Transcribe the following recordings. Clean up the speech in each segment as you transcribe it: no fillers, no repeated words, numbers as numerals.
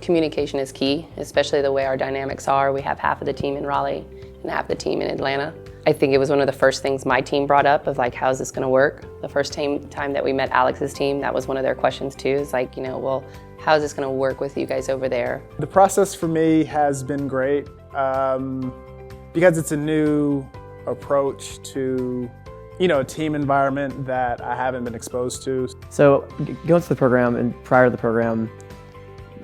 Communication is key, especially the way our dynamics are. We have half of the team in Raleigh and half the team in Atlanta. I think it was one of the first things my team brought up of like, how's this gonna work? The first time that we met Alex's team, that was one of their questions too, is like, well, how's this gonna work with you guys over there? The process for me has been great because it's a new approach to a team environment that I haven't been exposed to. So going through the program and prior to the program,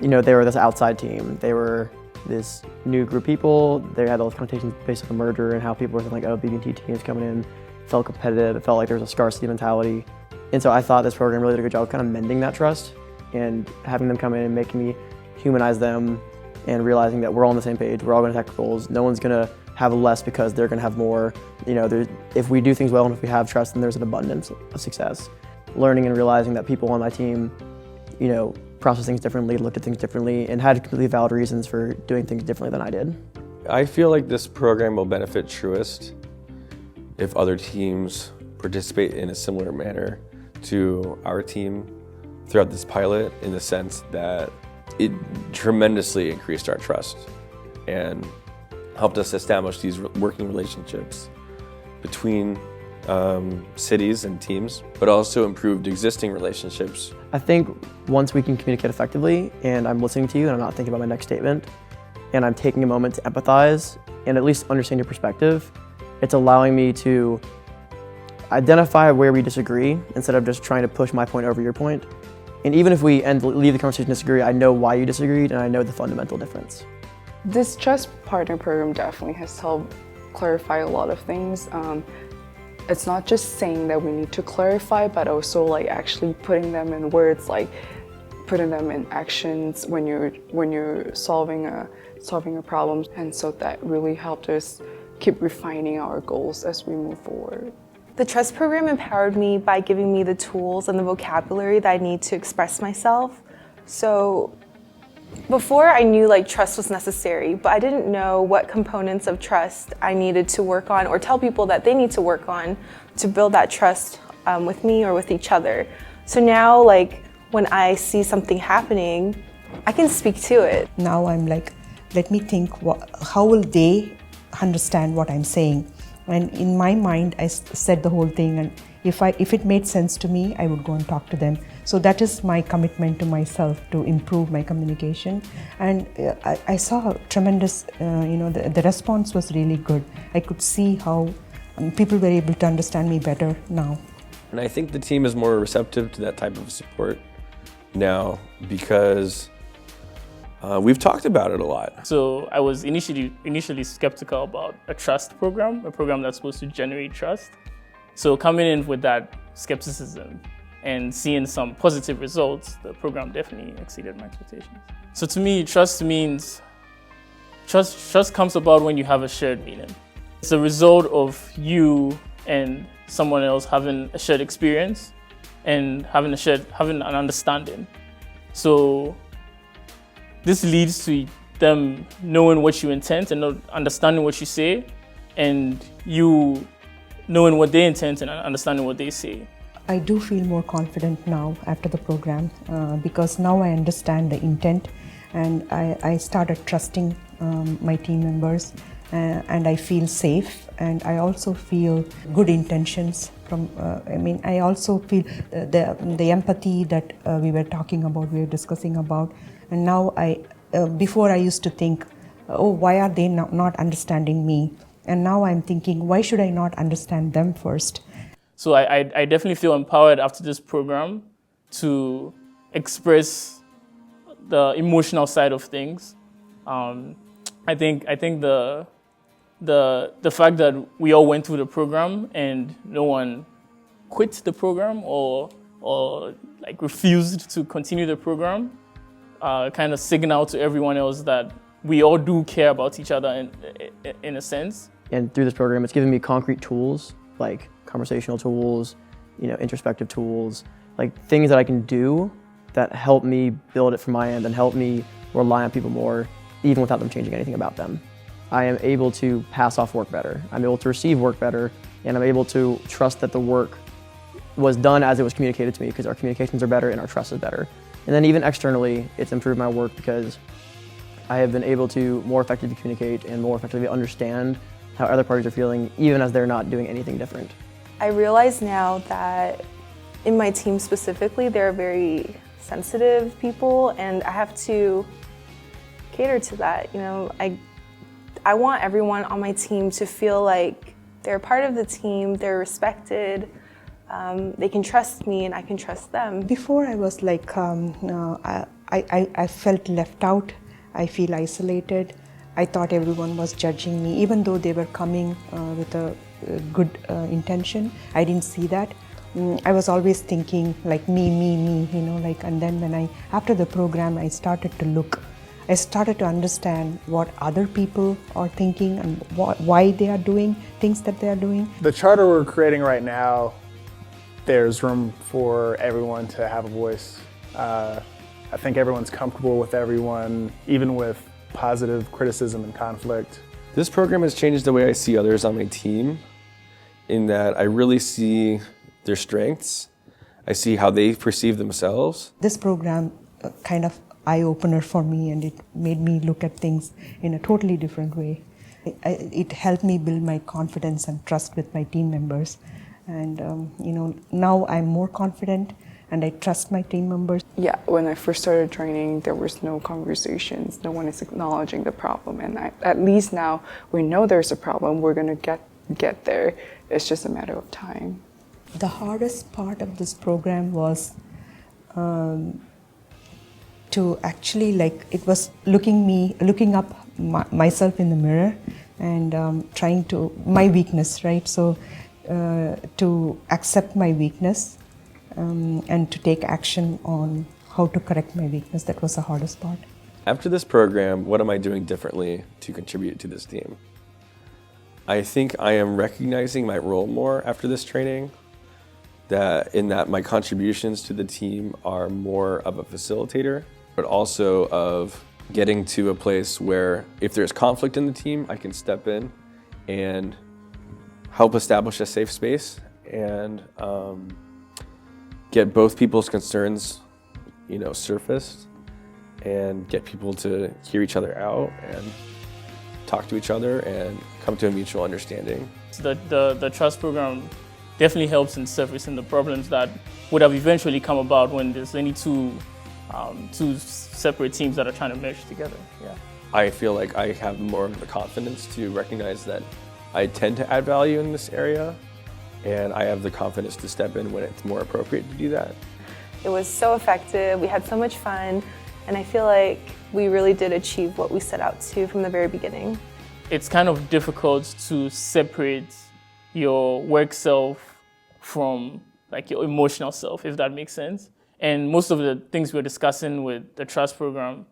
they were this outside team. They were this new group of people. They had all those connotations based on the merger and how people were saying like, oh, BB&T teams coming in, felt competitive. It felt like there was a scarcity mentality. And so I thought this program really did a good job of kind of mending that trust and having them come in and making me humanize them and realizing that we're all on the same page. We're all going to attack goals. No one's going to have less because they're going to have more. If we do things well and if we have trust, then there's an abundance of success. Learning and realizing that people on my team, process things differently, looked at things differently, and had completely valid reasons for doing things differently than I did. I feel like this program will benefit Truist if other teams participate in a similar manner to our team throughout this pilot, in the sense that it tremendously increased our trust and helped us establish these working relationships between cities and teams, but also improved existing relationships. I think once we can communicate effectively and I'm listening to you and I'm not thinking about my next statement and I'm taking a moment to empathize and at least understand your perspective, it's allowing me to identify where we disagree instead of just trying to push my point over your point. And even if we leave the conversation disagree, I know why you disagreed and I know the fundamental difference. This Trust Partner program definitely has helped clarify a lot of things. It's not just saying that we need to clarify, but also like actually putting them in words, like putting them in actions when you're solving a problem. And so that really helped us keep refining our goals as we move forward. The Trust program empowered me by giving me the tools and the vocabulary that I need to express myself. So before I knew like trust was necessary, but I didn't know what components of trust I needed to work on or tell people that they need to work on to build that trust with me or with each other. So now like when I see something happening, I can speak to it. Now I'm like, let me think, how will they understand what I'm saying? And in my mind, I said the whole thing, and if it made sense to me, I would go and talk to them. So that is my commitment to myself, to improve my communication. And I saw tremendous, the response was really good. I could see how people were able to understand me better now. And I think the team is more receptive to that type of support now because we've talked about it a lot. So I was initially skeptical about a trust program, a program that's supposed to generate trust. So coming in with that skepticism and seeing some positive results, the program definitely exceeded my expectations. So to me, trust comes about when you have a shared meaning. It's a result of you and someone else having a shared experience and having an understanding. So this leads to them knowing what you intend and understanding what you say, and you knowing what they intend and understanding what they say. I do feel more confident now after the program because now I understand the intent, and I started trusting my team members, and I feel safe, and I also feel good intentions from, I also feel the empathy that we were talking about, we were discussing about. And now before I used to think, oh, why are they not understanding me? And now I'm thinking, why should I not understand them first? So I definitely feel empowered after this program to express the emotional side of things. I think the fact that we all went through the program and no one quit the program or like refused to continue the program kind of signal to everyone else that we all do care about each other in a sense. And through this program, it's given me concrete tools, like conversational tools, introspective tools, like things that I can do that help me build it from my end and help me rely on people more, even without them changing anything about them. I am able to pass off work better. I'm able to receive work better, and I'm able to trust that the work was done as it was communicated to me because our communications are better and our trust is better. And then even externally, it's improved my work because I have been able to more effectively communicate and more effectively understand how other parties are feeling, even as they're not doing anything different. I realize now that in my team specifically, they're very sensitive people, and I have to cater to that. You know, I want everyone on my team to feel like they're part of the team, they're respected, they can trust me and I can trust them. Before I was like, I felt left out, I feel isolated. I thought everyone was judging me, even though they were coming with a good intention. I didn't see that. I was always thinking like me, you know, like, and then after the program, I started to understand what other people are thinking and why they are doing things that they are doing. The charter we're creating right now, there's room for everyone to have a voice. I think everyone's comfortable with everyone, even with positive criticism and conflict. This program has changed the way I see others on my team, in that I really see their strengths. I see how they perceive themselves. This program kind of eye-opener for me, and it made me look at things in a totally different way. It helped me build my confidence and trust with my team members. And you know, now I'm more confident and I trust my team members. Yeah, when I first started training, there was no conversations. No one is acknowledging the problem. And at least now we know there's a problem. We're going to get there. It's just a matter of time. The hardest part of this program was to actually, like, it was looking up myself in the mirror and trying to, my weakness, right? So to accept my weakness and to take action on how to correct my weakness, that was the hardest part. After this program, what am I doing differently to contribute to this team? I think I am recognizing my role more after this training, in that my contributions to the team are more of a facilitator, but also of getting to a place where if there's conflict in the team, I can step in and help establish a safe space and get both people's concerns, you know, surfaced, and get people to hear each other out and talk to each other and come to a mutual understanding. The trust program definitely helps in surfacing the problems that would have eventually come about when there's any two separate teams that are trying to merge together. Yeah. I feel like I have more of the confidence to recognize that I tend to add value in this area, and I have the confidence to step in when it's more appropriate to do that. It was so effective, we had so much fun, and I feel like we really did achieve what we set out to from the very beginning. It's kind of difficult to separate your work self from like your emotional self, if that makes sense. And most of the things we're discussing with the trust program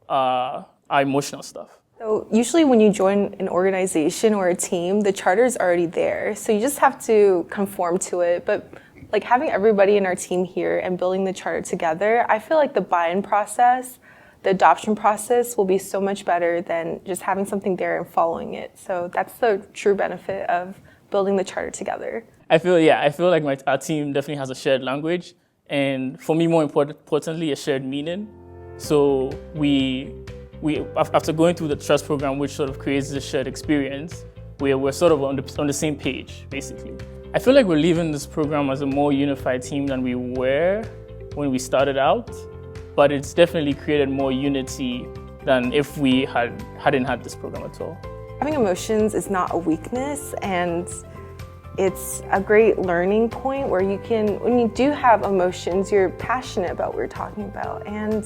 are emotional stuff. So usually when you join an organization or a team, the charter is already there. So you just have to conform to it. But like having everybody in our team here and building the charter together, I feel like the buy-in process, the adoption process will be so much better than just having something there and following it. So that's the true benefit of building the charter together. I feel like our team definitely has a shared language, and for me, more importantly, a shared meaning. So we after going through the trust program, which sort of creates a shared experience, we're sort of on the same page, basically. I feel like we're leaving this program as a more unified team than we were when we started out, but it's definitely created more unity than if we hadn't had this program at all. Having emotions is not a weakness, and it's a great learning point where you can, when you do have emotions, you're passionate about what you're talking about. And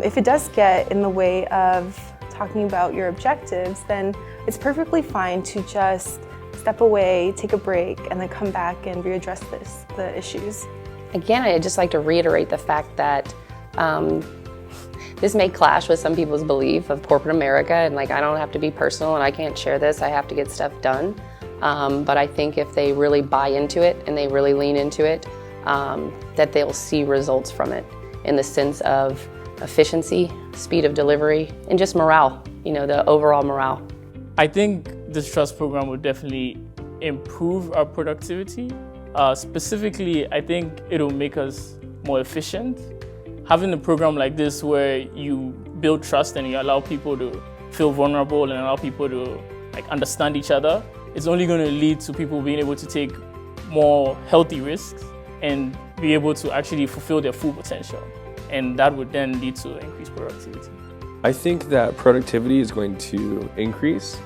if it does get in the way of talking about your objectives, then it's perfectly fine to just step away, take a break, and then come back and readdress the issues. Again, I'd just like to reiterate the fact that this may clash with some people's belief of corporate America, and like I don't have to be personal and I can't share this, I have to get stuff done. But I think if they really buy into it and they really lean into it, that they'll see results from it in the sense of efficiency, speed of delivery, and just morale, you know, the overall morale. I think this trust program will definitely improve our productivity. Specifically, I think it'll make us more efficient. having a program like this where you build trust and you allow people to feel vulnerable and allow people to like understand each other, it's only going to lead to people being able to take more healthy risks and be able to actually fulfill their full potential. And that would then lead to increased productivity. I think that productivity is going to increase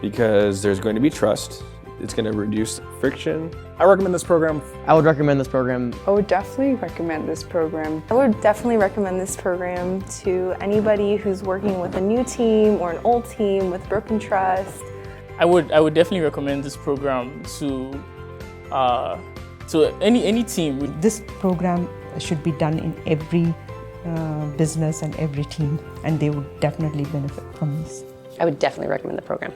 because there's going to be trust. It's going to reduce friction. I recommend this program. I would recommend this program. I would definitely recommend this program. I would definitely recommend this program to anybody who's working with a new team or an old team with broken trust. I would definitely recommend this program to any team. This program should be done in every business and every team, and they would definitely benefit from this. I would definitely recommend the program.